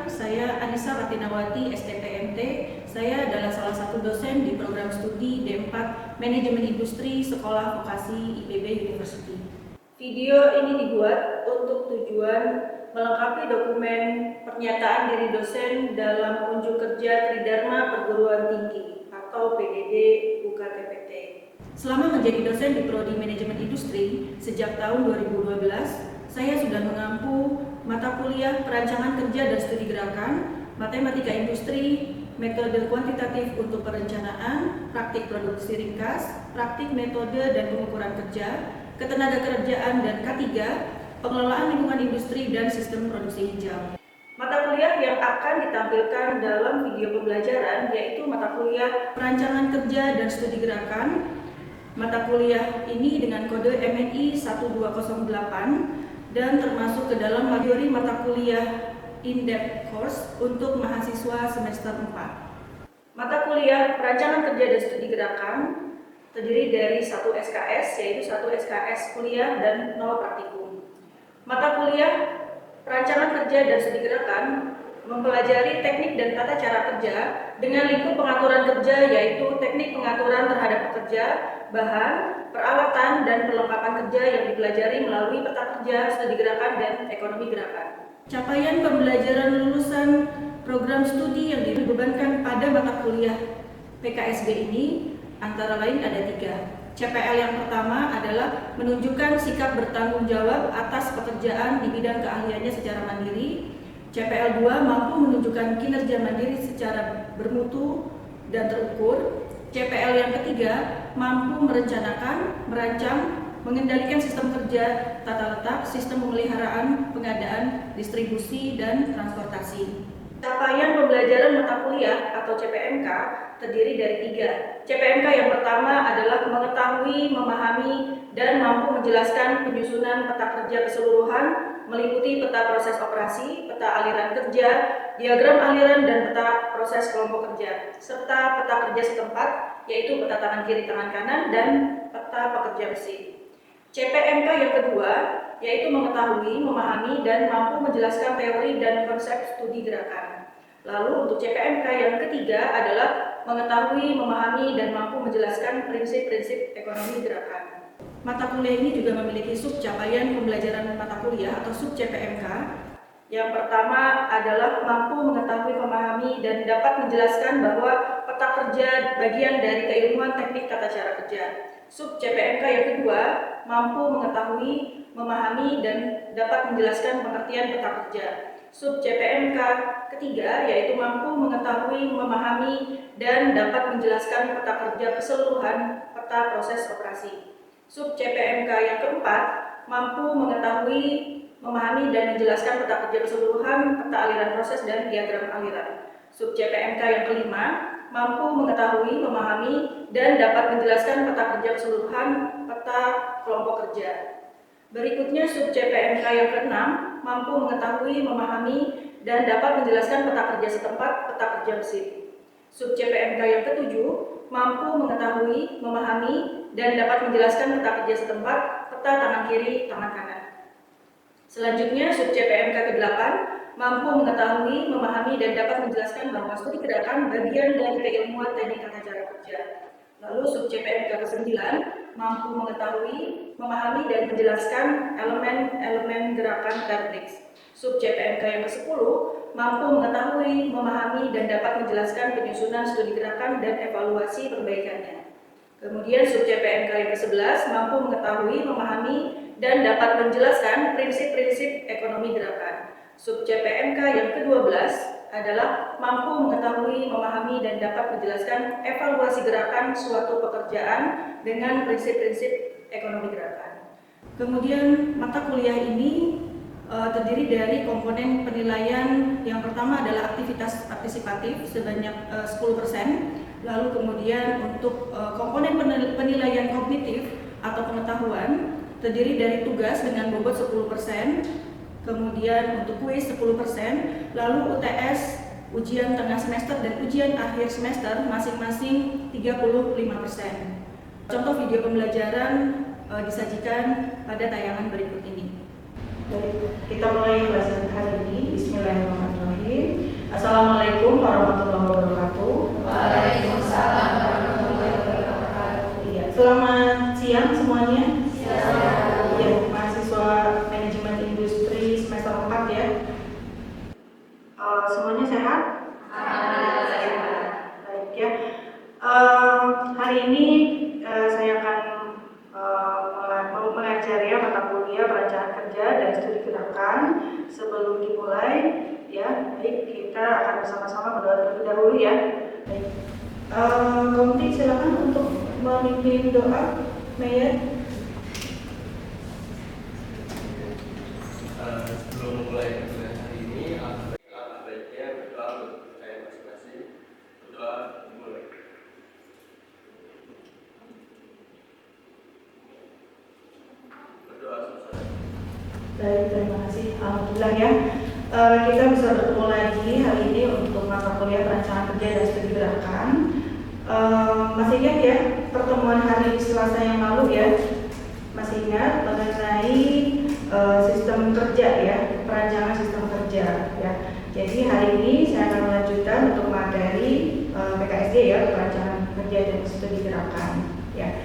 saya Anissa Ratinawati, STPMT. Saya adalah salah satu dosen di program studi D4 Manajemen Industri Sekolah Vokasi IPB University. Video ini dibuat untuk tujuan melengkapi dokumen pernyataan diri dosen dalam unjuk kerja Tridharma Perguruan Tinggi atau PDD UKTPT. Selama menjadi dosen di Prodi Manajemen Industri sejak tahun 2012, saya sudah mengampu mata kuliah perancangan kerja dan studi gerakan, matematika industri, metode kuantitatif untuk perencanaan, praktik produksi ringkas, praktik metode dan pengukuran kerja, ketenagakerjaan dan K3, pengelolaan lingkungan industri dan sistem produksi hijau. Mata kuliah yang akan ditampilkan dalam video pembelajaran yaitu mata kuliah perancangan kerja dan studi gerakan. Mata kuliah ini dengan kode MNI 1208 dan termasuk ke dalam materi mata kuliah in-depth course untuk mahasiswa semester 4. Mata kuliah perancangan kerja dan studi gerakan terdiri dari 1 SKS, yaitu 1 SKS kuliah dan 0 praktikum. Mata kuliah perancangan kerja dan studi gerakan mempelajari teknik dan tata cara kerja dengan lingkup pengaturan kerja, yaitu teknik pengaturan terhadap pekerja, bahan, peralatan, dan perlengkapan kerja yang dipelajari melalui peta kerja, studi gerakan, dan ekonomi gerakan. Capaian pembelajaran lulusan program studi yang dibebankan pada mata kuliah PKSB ini antara lain ada 3. CPL yang pertama adalah menunjukkan sikap bertanggung jawab atas pekerjaan di bidang keahliannya secara mandiri. CPL 2 mampu menunjukkan kinerja mandiri secara bermutu dan terukur. CPL yang ketiga mampu merencanakan, merancang, mengendalikan sistem kerja, tata letak, sistem pemeliharaan, pengadaan, distribusi, dan transportasi. Capaian pembelajaran mata kuliah atau CPMK terdiri dari 3. CPMK yang pertama adalah mengetahui, memahami, dan mampu menjelaskan penyusunan peta kerja keseluruhan meliputi peta proses operasi, peta aliran kerja, diagram aliran, dan peta proses kelompok kerja, serta peta kerja setempat, yaitu peta tangan kiri, tangan kanan, dan peta pekerja besi. CPMK yang kedua yaitu mengetahui, memahami, dan mampu menjelaskan teori dan konsep studi gerakan. Lalu untuk CPMK yang ketiga adalah mengetahui, memahami, dan mampu menjelaskan prinsip-prinsip ekonomi gerakan. Mata kuliah ini juga memiliki sub capaian pembelajaran mata kuliah atau sub CPMK. Yang pertama adalah mampu mengetahui, memahami, dan dapat menjelaskan bahwa peta kerja bagian dari keilmuan teknik tata cara kerja. Sub CPMK yang kedua mampu mengetahui, memahami, dan dapat menjelaskan pengertian peta kerja. Sub CPMK ketiga yaitu mampu mengetahui, memahami, dan dapat menjelaskan peta kerja keseluruhan peta proses operasi. Sub CPMK yang keempat mampu mengetahui, memahami, dan menjelaskan peta kerja keseluruhan peta aliran proses dan diagram aliran. Sub CPMK yang kelima mampu mengetahui, memahami, dan dapat menjelaskan peta kerja keseluruhan peta kelompok kerja. Berikutnya sub CPMK yang keenam mampu mengetahui, memahami, dan dapat menjelaskan peta kerja setempat, peta kerja mesin. Sub CPMK yang ketujuh mampu mengetahui, memahami, dan dapat menjelaskan peta kerja setempat, peta tangan kiri, tangan kanan. Selanjutnya sub CPMK ke-8 mampu mengetahui, memahami, dan dapat menjelaskan bahwa studi gerakan bagian dari keilmuan teknik tata cara kerja. Lalu sub CPMK ke-9 mampu mengetahui, memahami, dan menjelaskan elemen-elemen gerakan Terbrix. Sub CPMK yang ke-10 mampu mengetahui, memahami, dan dapat menjelaskan penyusunan studi gerakan dan evaluasi perbaikannya. Kemudian sub CPMK yang ke-11 mampu mengetahui, memahami, dan dapat menjelaskan prinsip-prinsip ekonomi gerakan. Sub CPMK yang ke-12 adalah mampu mengetahui, memahami, dan dapat menjelaskan evaluasi gerakan suatu pekerjaan dengan prinsip-prinsip ekonomi gerakan. Kemudian mata kuliah ini terdiri dari komponen penilaian. Yang pertama adalah aktivitas partisipatif sebanyak 10%. Lalu kemudian untuk komponen penilaian kognitif atau pengetahuan terdiri dari tugas dengan bobot 10%, kemudian untuk kuis 10%, lalu UTS, ujian tengah semester, dan ujian akhir semester masing-masing 35%. Contoh video pembelajaran disajikan pada tayangan berikut ini. Kita mulai pelajaran hari ini. Bismillahirrahmanirrahim. warahmatullahi wabarakatuh. Waalaikumsalam warahmatullahi wabarakatuh. Iya, selamat siang semuanya. Siang. Ya, mahasiswa manajemen industri semester 4 ya. Semuanya sehat? Alhamdulillah. Baik ya. Hari ini saya akan mengajari mata kuliah perencanaan kerja dan studi gerakan. Sebelum dimulai, ya, baik kita akan bersama-sama berdoa terlebih dahulu ya. Baik. Komiti silakan untuk memimpin doa, Mayor. Sebelum mulai kuliah hari ini, baiknya berdoa untuk saya masing-masing. Berdoa dimulai. Berdoa selesai. Baik, terima kasih. Alhamdulillah ya. Kita bisa bertemu lagi hari ini untuk mata kuliah perencanaan kerja dan studi gerakan. Masih ingat ya pertemuan hari Selasa yang lalu ya? Masih ingat mengenai sistem kerja ya, perancangan sistem kerja ya. Jadi hari ini saya akan melanjutkan untuk materi PKSD ya, perancangan kerja dan studi gerakan ya.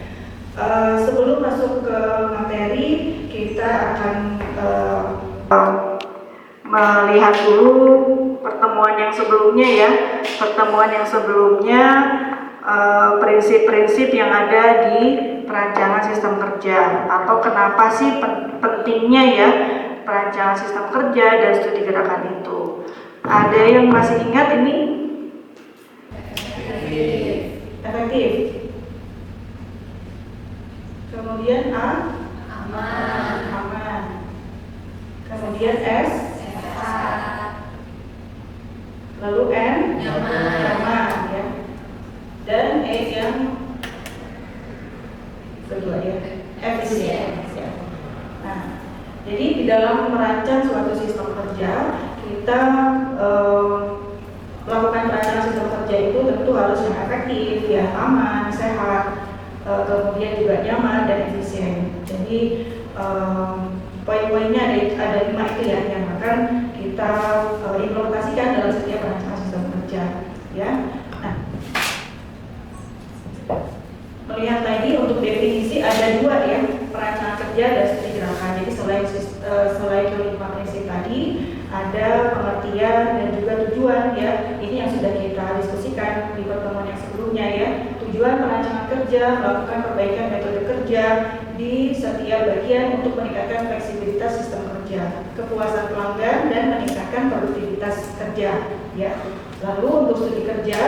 Sebelum masuk ke materi, kita akan melihat dulu pertemuan yang sebelumnya ya. Pertemuan yang sebelumnya prinsip-prinsip yang ada di perancangan sistem kerja, atau kenapa sih pentingnya ya perancangan sistem kerja dan studi gerakan itu. Ada yang masih ingat ini? Efektif. Kemudian aman. Kemudian S, lalu N, nyaman ya. Dan E yang kedua ya, efisien ya. Nah, jadi di dalam merancang suatu sistem kerja, kita melakukan perancangan sistem kerja itu tentu harus yang efektif ya, aman, sehat, kemudian juga nyaman dan efisien. Jadi poin-poinnya ada 5 itu ya yang akan kita implementasikan dalam setiap perancangan sistem kerja ya. Nah, melihat tadi untuk definisi ada 2 ya, perancangan kerja dan studi gerakan. Jadi selain kelima prinsip tadi, ada pengertian dan juga tujuan ya. Ini yang sudah kita diskusikan di pertemuan yang sebelumnya ya. Tujuan perancangan kerja melakukan perbaikan metode kerja di setiap bagian untuk meningkatkan fleksibilitas sistem kerja, kepuasan pelanggan, dan meningkatkan produktivitas kerja ya. Lalu untuk studi kerja,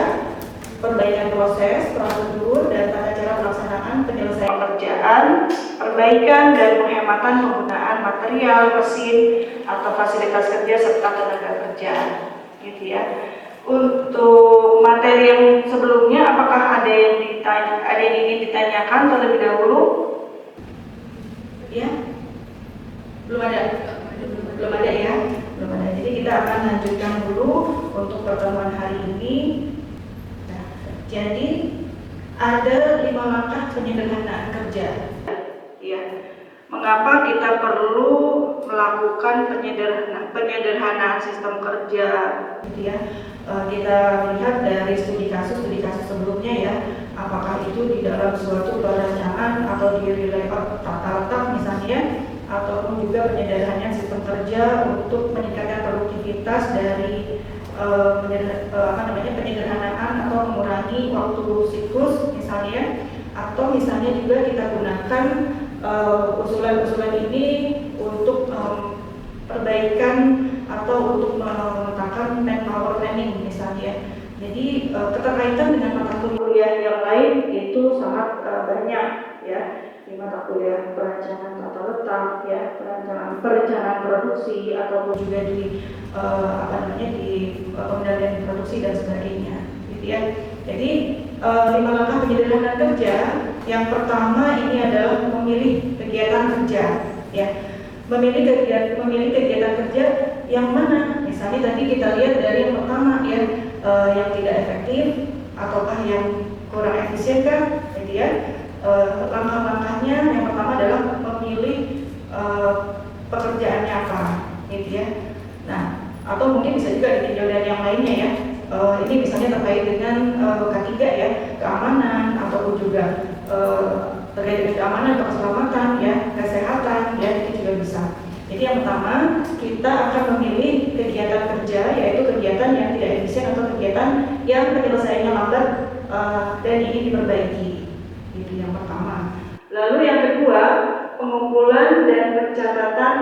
perbaikan proses, prosedur, dan tata cara pelaksanaan penyelesaian pekerjaan, perbaikan dan penghematan penggunaan material, mesin, atau fasilitas kerja serta tenaga kerja, gitu ya. Untuk materi yang sebelumnya, apakah ada yang ingin ditanyakan terlebih dahulu? Ya, belum ada ya, belum ada. Jadi kita akan lanjutkan dulu untuk pertemuan hari ini. Jadi ada 5 langkah penyederhanaan kerja. Ya, mengapa kita perlu melakukan penyederhanaan sistem kerja? Gitu ya. Kita lihat dari studi kasus sebelumnya ya, apakah itu di dalam suatu perancangan atau di layout tata letak misalnya, ataupun juga penyederhanaan sistem kerja untuk meningkatkan produktivitas dari penyederhanaan atau mengurangi waktu siklus misalnya, atau misalnya juga kita gunakan usulan-usulan ini untuk perbaikan atau untuk meletakkan manpower planning misalnya. Jadi keterkaitan dengan mata kuliah yang lain itu sangat banyak ya, di mata kuliah perancangan tata letak ya, perencanaan produksi, ataupun juga di di pengendalian produksi dan sebagainya gitu ya. Jadi 5 langkah penyederhanaan kerja. Yang pertama ini adalah memilih kegiatan kerja ya. Memilih kegiatan kerja yang mana? Misalnya tadi kita lihat dari yang pertama ya, yang tidak efektif ataukah yang kurang efisien kan, gitu ya. Langkah-langkahnya yang pertama adalah memilih pekerjaannya apa, gitu ya. Nah, atau mungkin bisa juga ditinjau dari yang lainnya ya. Ini misalnya terkait dengan K3 ya, keamanan ataupun juga terkait dengan keamanan atau keselamatan ya, kesehatan ya, itu juga bisa. Jadi yang pertama kita akan memilih kegiatan kerja, yaitu kegiatan yang tidak efisien atau kegiatan yang penyelesaiannya lambat dan ini diperbaiki. Itu yang pertama. Lalu yang kedua, pengumpulan dan pencatatan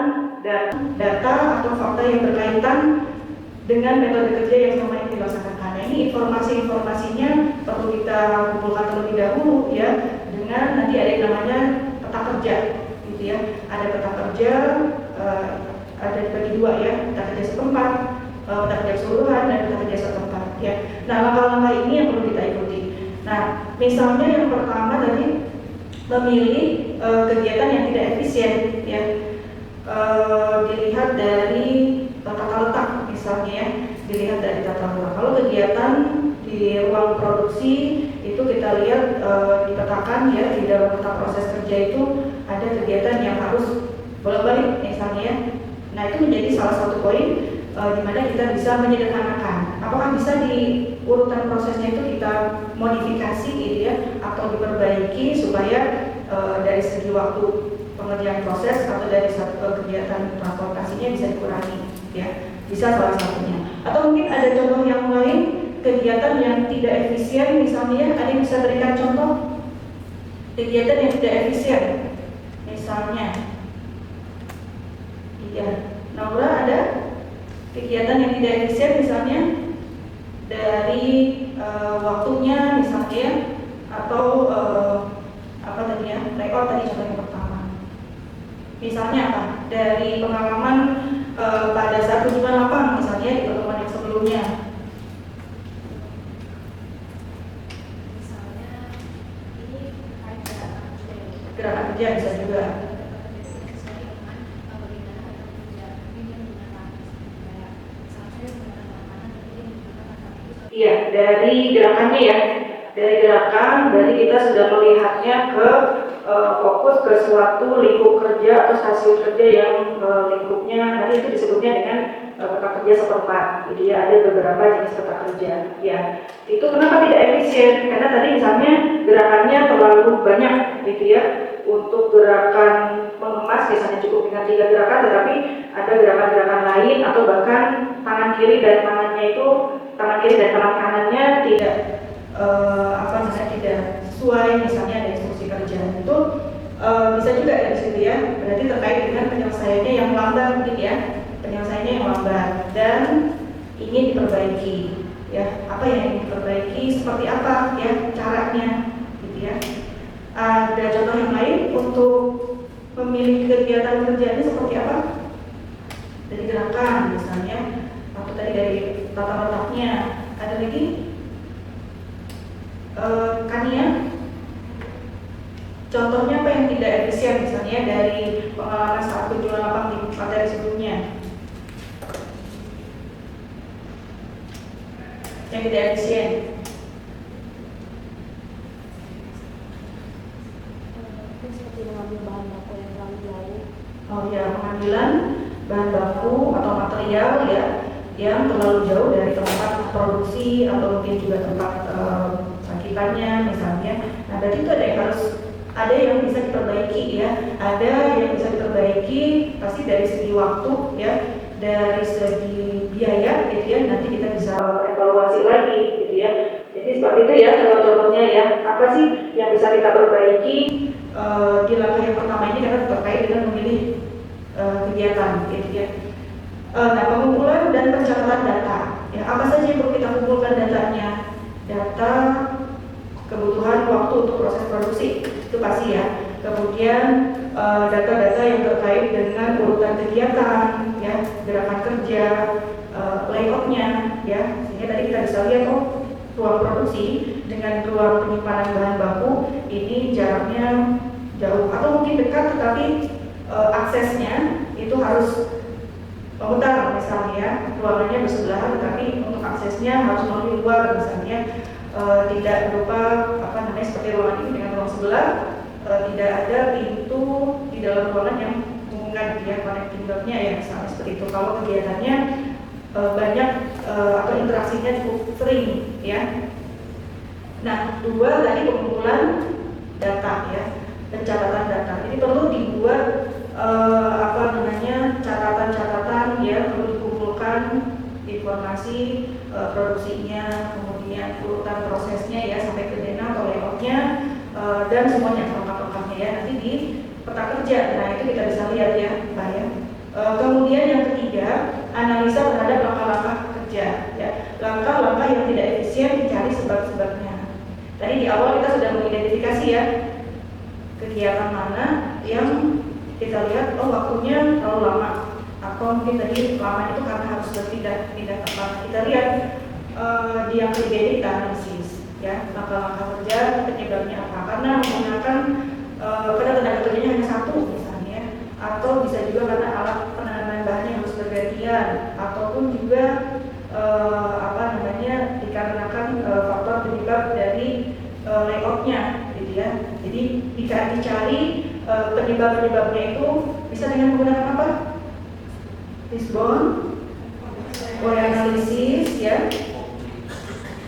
data atau fakta yang berkaitan dengan metode kerja yang selama ini dilaksanakan. Nah, ini informasi-informasinya perlu kita kumpulkan terlebih dahulu ya, dengan nanti ada yang namanya peta kerja, gitu ya. Ada peta kerja, ada dibagi dua ya, peta kerja setempat, peta kerja keseluruhan dan peta kerja setempat ya. Nah, langkah-langkah ini yang perlu kita ikuti. Nah, misalnya yang pertama tadi memilih kegiatan yang tidak efisien ya, dilihat dari tata letak misalnya ya, dilihat dari tata letak. Kalau kegiatan di ruang produksi itu kita lihat dipetakan ya, di dalam peta proses kerja itu ada kegiatan yang harus bolak-balik misalnya ya. Nah, itu menjadi salah satu poin di mana kita bisa menyederhanakan. Apakah bisa di urutan prosesnya itu kita modifikasi gitu ya, atau diperbaiki supaya dari segi waktu pengerjaan proses atau dari satu kegiatan transportasinya bisa dikurangi ya, bisa salah satunya. Atau mungkin ada contoh yang lain, kegiatan yang tidak efisien misalnya, ada yang bisa berikan contoh kegiatan yang tidak efisien misalnya. Iya, Naura ada kegiatan yang tidak efisien misalnya dari waktunya misalnya, atau apa tadi ya, layout tadi contoh yang pertama. Misalnya apa? Dari pengalaman pada saat kunjungan lapang misalnya di pertemuan yang sebelumnya. Misalnya ini terkait Gerakan kerja bisa juga. Iya, dari gerakannya ya. Dari gerakan, berarti kita sudah melihatnya ke fokus ke suatu lingkup kerja atau stasiun kerja yang lingkupnya nanti itu disebutnya dengan peta kerja setempat. Jadi ya, ada beberapa jenis peta kerja. Ya, itu kenapa tidak efisien? Karena tadi misalnya gerakannya terlalu banyak, gitu ya. Untuk gerakan mengemas misalnya cukup dengan 3 gerakan, tetapi ada gerakan-gerakan lain atau bahkan tangan kiri dan tangan kanannya tidak tidak sesuai, misalnya ada instruksi kerja itu bisa juga dari situ ya. Berarti terkait dengan penyelesaiannya yang lambat gitu ya, penyelesaiannya yang lambat dan ingin diperbaiki ya. Apa yang ingin diperbaiki, seperti apa ya caranya gitu ya. Ada contoh yang lain untuk memilih kegiatan kerjanya seperti apa? Dari gerakan misalnya, atau tadi dari tata letaknya. Ada lagi? Kania? Contohnya apa yang tidak efisien misalnya dari pengalaman saat kunjungan lapang di materi sebelumnya? Yang tidak efisien? seperti mengambil bahan baku yang terlalu jauh. Oh ya, pengambilan bahan baku atau material ya yang terlalu jauh dari tempat produksi atau mungkin juga tempat sakitannya misalnya. Nah, berarti itu ada yang bisa diperbaiki ya, ada yang bisa diperbaiki pasti dari segi waktu ya, dari segi biaya gitu ya, nanti kita bisa evaluasi lagi gitu ya. Jadi seperti itu ya contohnya ya, apa sih yang bisa kita perbaiki di langkah yang pertama ini karena terkait dengan memilih kegiatan gitu ya. Nah, pengumpulan dan pencatatan data ya, apa saja yang perlu kita kumpulkan datanya? Data kebutuhan waktu untuk proses produksi itu pasti ya. Kemudian data-data yang terkait dengan urutan kegiatan ya, gerakan kerja, layoutnya ya, sehingga tadi kita bisa lihat ruang produksi dengan ruang penyimpanan bahan baku ini jaraknya jauh atau mungkin dekat, tetapi aksesnya itu harus memutar misalnya, ruangannya bersebelahan tetapi untuk aksesnya harus melalui luar misalnya, tidak berupa seperti ruangan ini dengan ruang sebelah, tidak ada pintu di dalam ruangan yang menghubungkan ya, connecting door-nya ya misalnya seperti itu. Kalau kegiatannya banyak atau interaksinya artinya cukup sering ya. Nah, dua tadi pengumpulan data ya, pencatatan data. Jadi perlu dibuat catatan-catatan ya, perlu dikumpulkan informasi produksinya, kemudian urutan prosesnya ya sampai ke dena atau layoutnya dan semuanya lengkap-lengkapnya ya nanti di peta kerja. Nah itu kita bisa lihat ya Pak ya. Kemudian yang ketiga, analisa terhadap langkah-langkah kerja ya, langkah-langkah yang tidak efisien dicari sebab-sebabnya. Tadi di awal kita sudah mengidentifikasi ya kegiatan mana yang kita lihat waktunya terlalu lama, atau mungkin tadi lama itu karena harus berpindah tempat. Kita lihat di yang ketiga ini kita analisis ya langkah-langkah kerja penyebabnya apa, karena menggunakan karena tenaga kerjanya hanya satu misalnya, atau bisa juga karena alat penanaman bahannya harus bergantian, ataupun juga dikarenakan faktor penyebab dari layoutnya gitu ya. Jadi dicari penyebab-penyebabnya itu bisa dengan menggunakan apa? Fishbone, analisis ya,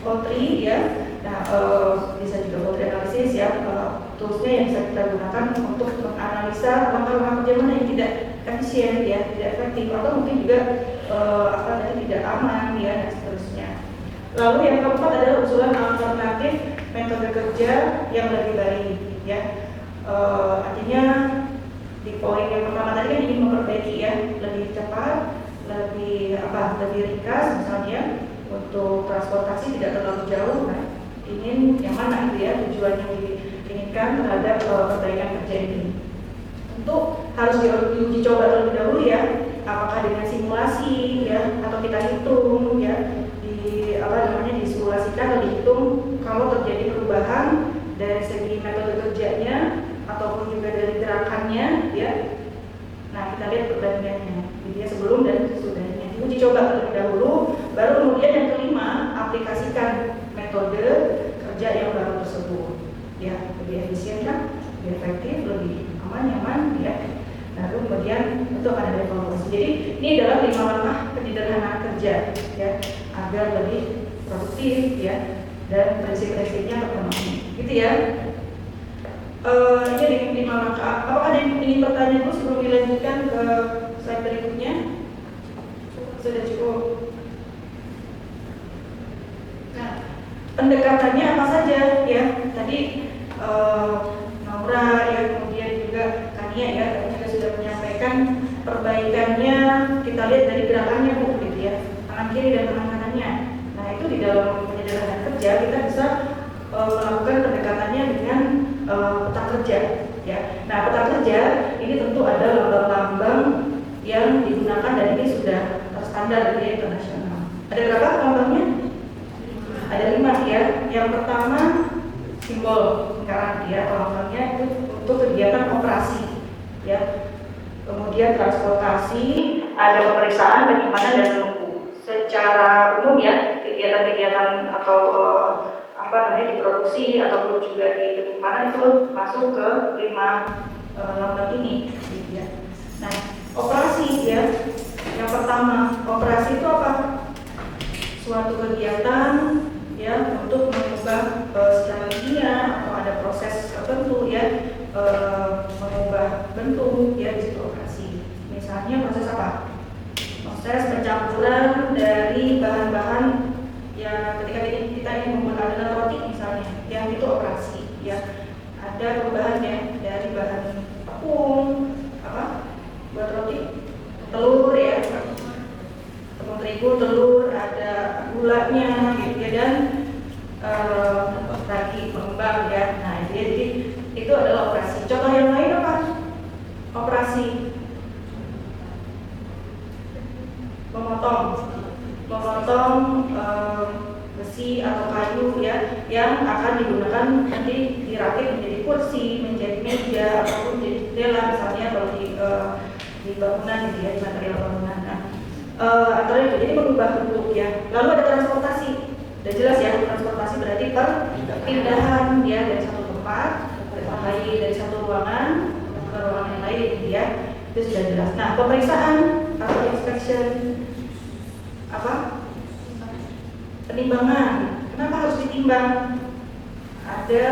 O3 ya. Nah bisa juga O3 analisis ya, toolsnya yang bisa kita gunakan untuk menganalisa langkah-langkah kerja mana yang tidak efisien ya, tidak efektif, atau mungkin juga tidak aman ya dan seterusnya. Lalu yang keempat adalah usulan alternatif metode kerja yang lebih baik ya. Artinya di poin yang pertama tadi kan ingin memperbaiki ya, lebih cepat, lebih ringkas misalnya untuk transportasi tidak terlalu jauh. Nah, ingin yang mana itu ya tujuan yang diinginkan terhadap perbaikan kerja ini. Tentu harus diuji coba terlebih dahulu ya, apakah dengan simulasi ya atau kita hitung ya, disimulasikan atau dihitung kalau terjadi perubahan dari segi metode kerjanya ataupun juga dari gerakannya ya. Nah kita lihat perbandingannya jadi sebelum dan sesudahnya, uji coba terlebih dahulu, baru kemudian yang kelima aplikasikan metode kerja yang baru tersebut ya, lebih efisien kan, lebih efektif, lebih aman, nyaman ya. Nah kemudian itu akan ada evaluasi. Jadi ini adalah 5 langkah penyederhanaan kerja ya, agar lebih produktif ya dan prinsip-prinsipnya terpenuhi gitu ya. Ini 5 langkah. Apakah ada yang ingin bertanya dulu sebelum dilanjutkan ke slide berikutnya? Sudah cukup. Nah, pendekatannya apa saja ya? Tadi Naura ya, kemudian juga Kania ya, juga sudah menyampaikan perbaikannya. Kita lihat dari gerakannya Bu, gitu ya, tangan kiri dan tangan kanannya. Nah itu di dalam penyederhanaan kerja kita bisa melakukan pendekatannya dengan peta kerja ya. Nah peta kerja ini tentu ada lambang-lambang yang digunakan dan ini sudah terstandar di internasional. Ada berapa lambangnya? Ada 5 ya. Yang pertama simbol lingkaran ya, lambangnya itu untuk kegiatan operasi ya. Kemudian transportasi, ada pemeriksaan, penyimpanan dan menunggu. Secara umum ya, kegiatan-kegiatan atau diproduksi ataupun juga di penyimpanan itu masuk ke 5 lambang ini gitu ya. Nah, operasi ya. Yang pertama, operasi itu apa? Suatu kegiatan ya untuk mengubah secara kimia atau ada proses tertentu ya, mengubah bentuk ya, di situ operasi. Misalnya proses apa? Proses pencampuran dari bahan-bahan ya, ketika kita ingin membuat adonan roti misalnya, yang itu operasi ya. Ada perubahan ya dari bahan tepung buat roti, telur ya, tepung terigu, telur, ada gulanya gitu ya, dan ragi pengembang ya. Nah jadi itu adalah operasi. Contoh yang lain apa? Operasi memotong besi atau kayu ya, yang akan digunakan nanti dirakit menjadi kursi, menjadi meja, ataupun menjadi jendela misalnya kalau di bangunan gitu ya, di material bangunan. Nah, antara itu jadi mengubah bentuk ya. Lalu ada transportasi, udah jelas ya, transportasi berarti perpindahan ya dari satu tempat dari satu ruangan ke ruangan yang lain gitu ya, itu sudah jelas. Nah pemeriksaan atau inspection Penimbangan, kenapa harus ditimbang? Ada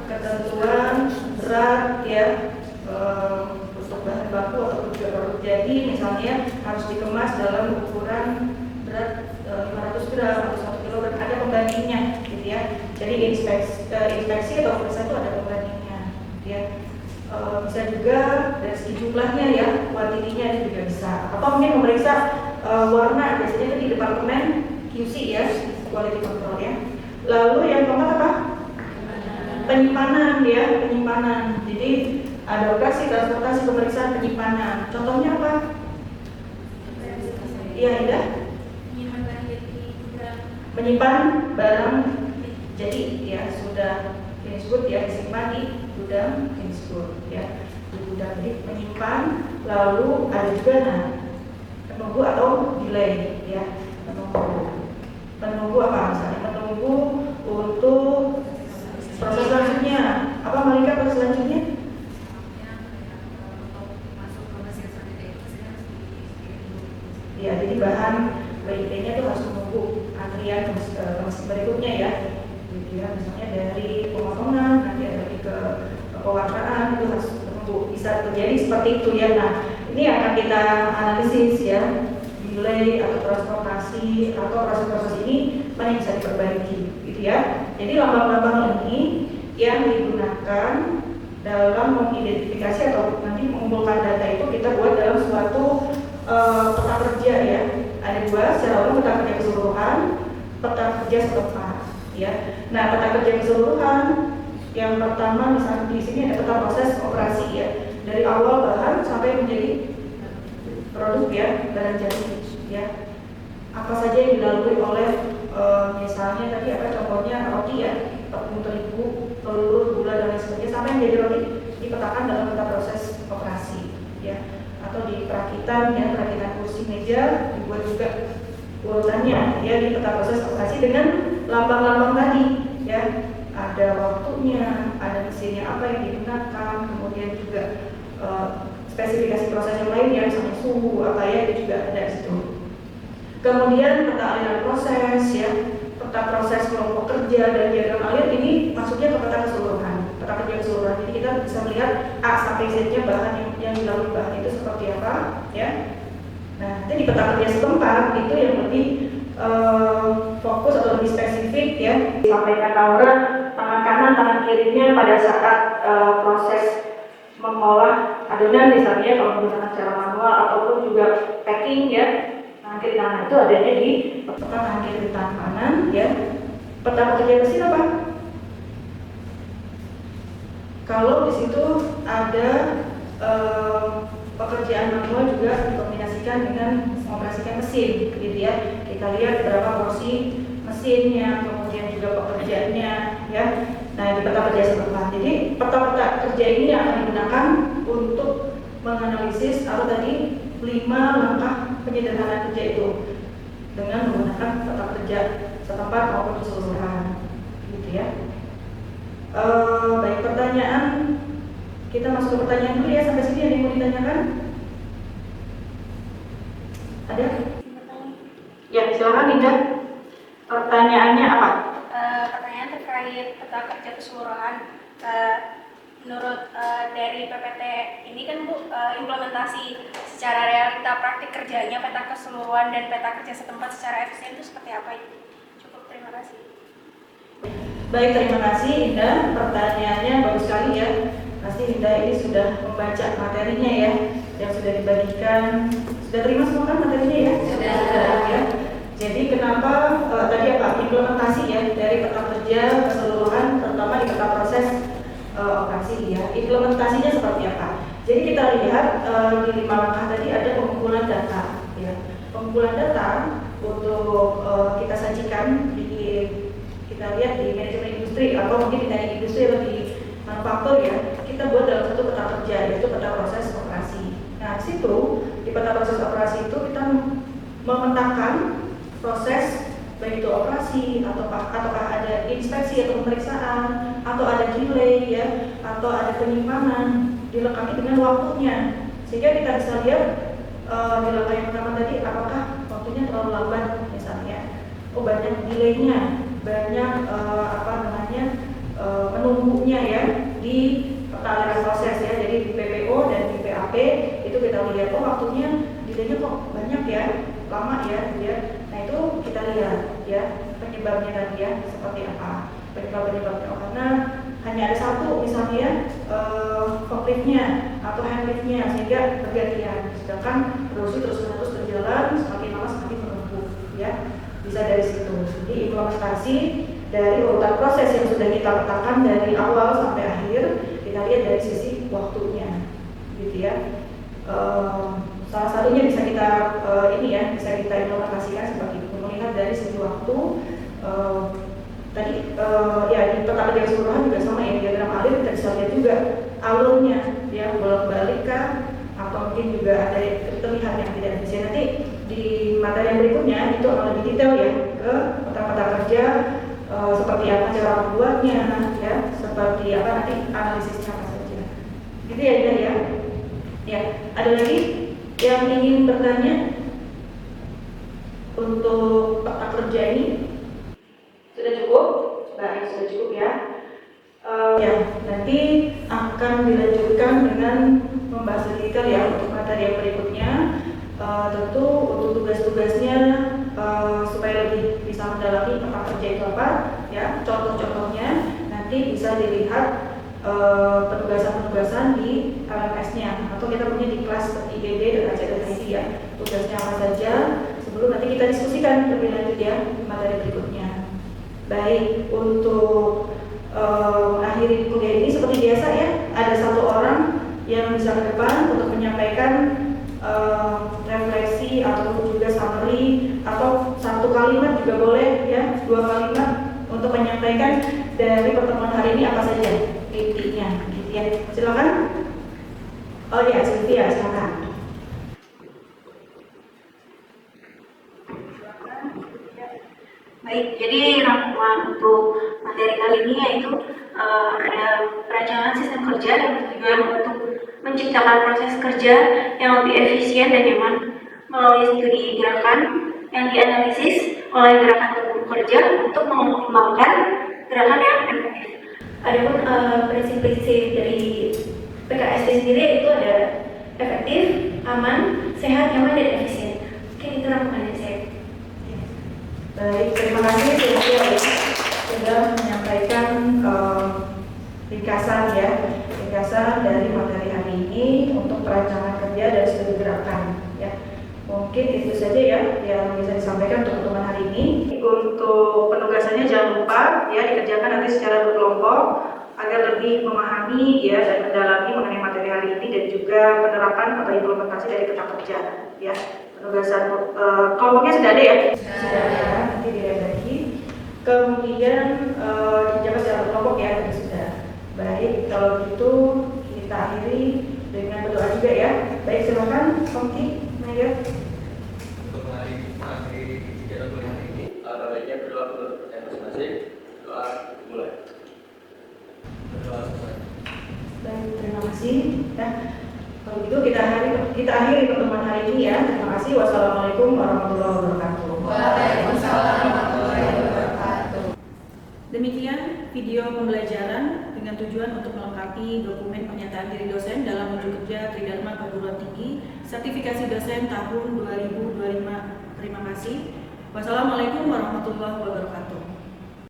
ketentuan berat ya untuk bahan baku atau juga produk jadi, misalnya harus dikemas dalam ukuran berat 500 gram atau 1 kg, ada pembandingnya gitu ya. Jadi inspeksi atau periksa itu ada pembandingnya gitu ya. Bisa juga dari segi jumlahnya ya, kuantitinya itu juga bisa, atau mungkin memeriksa warna, biasanya itu di departemen QC ya, quality control ya. Lalu yang keempat apa? Penyimpanan ya, penyimpanan. Jadi ada operasi transportasi pemeriksaan penyimpanan. Contohnya apa? Iya, Indah. Menyimpan barang jadi ya, sudah finished good ya, disimpan di gudang finished good ya, di gudang. Jadi menyimpan. Lalu ada juga menunggu atau delay ya, menunggu apa, misalnya menunggu untuk proses selanjutnya. Apa Malika proses selanjutnya? Ya, jadi bahan BIP-nya itu harus menunggu antrian ke mesin berikutnya ya. Gitu ya, misalnya dari pemotongan nanti ada lagi ke pewarnaan, itu harus menunggu. Bisa terjadi seperti itu ya. Nah, ini akan kita analisis ya, delay atau transportasi atau proses-proses ini mana yang bisa diperbaiki gitu ya. Jadi lambang-lambang ini yang digunakan dalam mengidentifikasi atau nanti mengumpulkan data itu kita buat dalam suatu peta kerja ya. Ada dua, secara umum peta kerja keseluruhan, peta kerja setempat ya. Nah, peta kerja keseluruhan yang pertama misalnya di sini ada peta proses operasi ya, dari awal bahan sampai menjadi produk ya, barang jadi ya. Apa saja yang dilalui oleh misalnya tadi apa contohnya roti ya, tepung terigu, telur, gula dan lain sebagainya, sampai menjadi roti dipetakan dalam peta proses operasi ya. Atau di perakitan ya, perakitan kursi meja dibuat juga urutannya ya di peta proses operasi dengan lambang-lambang tadi ya. Ada waktunya, ada mesinnya apa yang digunakan, kemudian juga spesifikasi proses yang lain ya, misalnya suhu apa ya, itu juga ada di situ. Kemudian peta aliran proses ya, peta proses kelompok kerja dan diagram alir, ini masuknya ke peta keseluruhan, peta kerja keseluruhan. Jadi kita bisa melihat A sampai Z-nya bahan yang dilalui bahan itu seperti apa ya. Nah, nanti di peta kerja setempat itu yang lebih fokus atau lebih spesifik ya. Disampaikan Laura, tangan kanan, tangan kirinya pada saat proses mengolah adonan misalnya kalau menggunakan secara manual ataupun juga packing ya. Tangan kiri tangan itu adanya di peta tangan kiri tangan kanan ya. Peta pekerja mesin apa? Kalau di situ ada pekerjaan manual juga dikombinasikan dengan mengoperasikan mesin gitu ya. Kita lihat berapa porsi mesinnya, kemudian juga pekerjaannya ya. Nah, di peta kerja setempat. Jadi peta-peta kerja ini yang akan digunakan untuk menganalisis atau tadi 5 langkah penyederhanaan kerja itu dengan menggunakan peta kerja setempat maupun keseluruhan gitu ya. Baik, pertanyaan, kita masuk ke pertanyaan dulu ya. Sampai sini ada yang mau ditanyakan? Ada? Ya, silakan Linda. Pertanyaannya apa? Pertanyaan terkait peta kerja keseluruhan. Menurut dari PPT ini kan Bu, implementasi secara realita praktik kerjanya peta keseluruhan dan peta kerja setempat secara efisien itu seperti apa itu? Cukup, terima kasih. Baik, terima kasih Indah. Pertanyaannya bagus sekali ya. Pasti Indah ini sudah membaca materinya ya, yang sudah dibagikan. Sudah terima semua kan materinya ya? Sudah ya. Jadi kenapa tadi apa? Implementasi ya dari peta kerja keseluruhan, terutama di peta proses operasi ya. Implementasinya seperti apa? Jadi kita lihat di 5 langkah tadi ada pengumpulan data ya. Pengumpulan data untuk kita sajikan kita lihat di manajemen industri atau mungkin di teknik industri atau di manufaktur ya, kita buat dalam satu peta kerja, yaitu peta proses operasi. Nah, di situ di peta proses operasi itu kita memetakan proses baik itu operasi ataukah ada inspeksi atau pemeriksaan atau ada delay ya, atau ada penyimpanan, dilengkapi dengan waktunya, sehingga kita bisa lihat di langkah yang pertama tadi apakah waktunya terlalu lambat misalnya, banyak delaynya, banyak menunggunya ya di aliran proses ya. Jadi di PPO dan di PAP itu kita lihat waktunya delaynya kok banyak ya, lama ya. Nah itu kita lihat ya penyebabnya tadi ya seperti apa. Penyebabnya karena hanya ada satu misalnya forkliftnya atau handliftnya sehingga bergantian, sedangkan produksi terus berjalan, semakin lama semakin menumpuk ya, bisa dari situ. Jadi implementasi dari urutan proses yang sudah kita petakan dari awal sampai akhir, kita lihat dari sisi waktunya gitu ya. Salah satunya bisa kita bisa kita implementasikan seperti itu, melihat dari sisi waktu. Tadi ya di peta kerja keseluruhan juga sama ya, diagram alur kita bisa lihat juga alurnya ya, bolak-balik kah atau mungkin juga ada terlihat yang tidak efisien. Nanti di materi yang berikutnya itu akan lebih detail ya ke peta-peta kerja, seperti apa cara membuatnya ya, seperti apa nanti analisisnya apa saja. Gitu ya Ida ya. Ya, ada lagi yang ingin bertanya untuk peta kerja ini? Sudah cukup? Baik, sudah cukup ya. Ya, nanti akan dilanjutkan dengan membahas detail ya untuk materi yang berikutnya. Tentu untuk tugas-tugasnya supaya lebih bisa mendalami peta kerja itu apa ya, contoh-contohnya nanti bisa dilihat penugasan-penugasan di LMS-nya atau kita punya di kelas seperti IPB dan ACD ya, tugasnya apa saja sebelum nanti kita diskusikan lebih lanjut ya materi berikutnya. Baik, untuk mengakhiri kuliah ini seperti biasa ya, ada satu orang yang bisa ke depan untuk menyampaikan refleksi ataupun juga summary atau satu kalimat juga boleh ya, 2 kalimat untuk menyampaikan dari pertemuan hari ini apa saja intinya gitu ya. Silakan. Oh ya, Sylvia, silakan. Baik, jadi rangkuman untuk materi kali ini yaitu ada perancangan sistem kerja dan tujuan untuk menciptakan proses kerja yang lebih efisien dan nyaman melalui studi gerakan yang dianalisis oleh gerakan tubuh kerja untuk mengembangkan gerakan yang efektif. Adapun prinsip-prinsip dari PKSD sendiri itu ada efektif, aman, sehat, nyaman, dan efisien. Mungkin itu rangkuman dari saya. Baik, terima kasih sudah menyampaikan ringkasan dari materi hari ini untuk perancangan kerja dan studi gerakan ya. Mungkin itu saja ya yang bisa disampaikan untuk pertemuan hari ini. Untuk penugasannya jangan lupa ya dikerjakan nanti secara berkelompok agar lebih memahami ya dan mendalami mengenai materi hari ini dan juga penerapan atau implementasi dari peta kerja ya. Penugasan kelompoknya sudah ada ya? Sudah ada, nanti dilihat lagi. Kemudian dijaga secara berkelompok ya, tadi sudah. Baik, kalau gitu kita akhiri dengan berdoa juga ya. Baik, silakan Komki, Mayor. Untuk mengakhiri kegiatan kuliah hari ini, baiknya berdoa menurut percaya masing-masing. Doa mulai. Berdoa selesai. Baik, terima kasih. Ya. Kalau gitu kita akhiri pertemuan hari ini ya. Terima kasih. Wassalamualaikum warahmatullahi wabarakatuh. Waalaikumsalam warahmatullahi wabarakatuh. Demikian video pembelajaran dengan tujuan untuk melengkapi dokumen pernyataan diri dosen dalam uji kerja Tridharma Perguruan Tinggi sertifikasi dosen tahun 2025. Terima kasih. Wassalamualaikum warahmatullahi wabarakatuh.